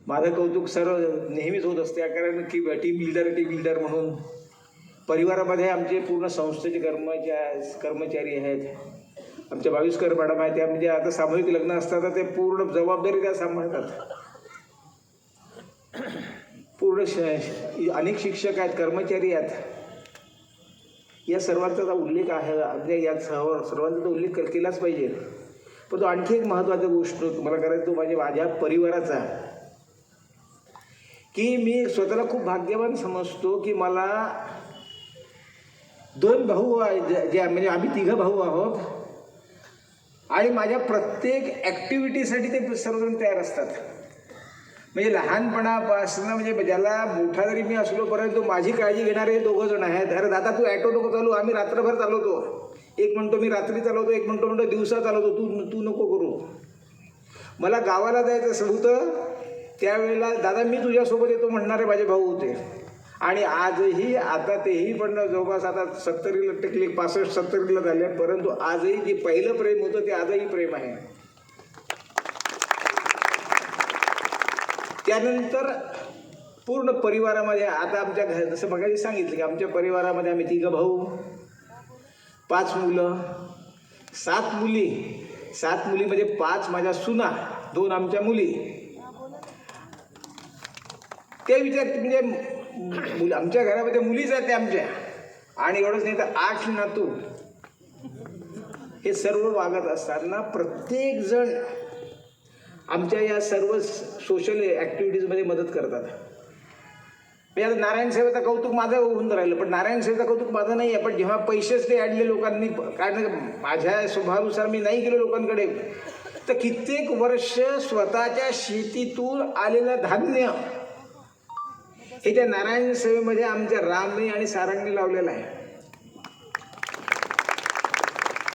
माझं कौतुक सर्व नेहमीच होत असते, कारण की टीम लीडर म्हणून परिवारामध्ये आमचे पूर्ण संस्थेचे कर्मचारी आहेत. आमच्या 22 मॅडम आहेत, त्या म्हणजे आता सामूहिक लग्न असतात तर ते पूर्ण जबाबदारी त्या सांभाळतात. पूर्ण अनेक शिक्षक आहेत, कर्मचारी आहेत. या सर्वांचा उल्लेख आहे, म्हणजे या सर्वांचा उल्लेख केलाच पाहिजे. पण तो आणखी एक महत्त्वाची गोष्ट मला करायचं तो माझ्या परिवाराचा, की मी स्वतःला खूप भाग्यवान समजतो की मला 2 भाऊ जे म्हणजे आम्ही 3 भाऊ आहोत आणि माझ्या प्रत्येक ॲक्टिव्हिटीसाठी ते सर्वजण तयार असतात. म्हणजे लहानपणापासून म्हणजे ज्याला मोठा जरी मी असलो परंतु माझी काळजी घेणारे 2 जण आहेत. अरे दादा तू ॲटो नको चालू, आम्ही रात्रभर चालवतो. एक म्हणतो मी रात्री चालवतो, एक म्हणतो दिवसा चालवतो, तू नको करू. मला गावाला जायचं होतं त्यावेळेला दादा मी तुझ्यासोबत येतो म्हणणारे माझे भाऊ होते. आणि आजही आता तेही पण जवळपास आता 70ला टेकले, 65-70ला झाले, परंतु आजही जे पहिलं प्रेम होतं ते आजही प्रेम आहे. त्यानंतर पूर्ण परिवारामध्ये आता आमच्या घर जसं मगाशी सांगितलं की आमच्या परिवारामध्ये आम्ही 3 भाऊ, 5 मुलं, 7 मुली. 7 मुली म्हणजे 5 माझ्या सुना, 2 आमच्या मुली. ते विचार म्हणजे आमच्या घरामध्ये मुलीच आहेत त्या आमच्या, आणि एवढंच नाही तर 8 नातू. हे सर्व वागत असताना प्रत्येकजण आमच्या या सर्व सोशल ॲक्टिव्हिटीजमध्ये मदत करतात. म्हणजे आता नारायण सेवेचं कौतुक माझं होऊन राहिलं, पण नारायण सेवेचं कौतुक माझं नाही आहे. पण जेव्हा पैसेच ते आणले लोकांनी, कारण माझ्या स्वभावानुसार मी नाही गेलो लोकांकडे, तर कित्येक वर्ष स्वतःच्या शेतीतून आलेलं धान्य हे त्या नारायण सेवेमध्ये आमच्या रामने आणि सारंगने लावलेलं आहे.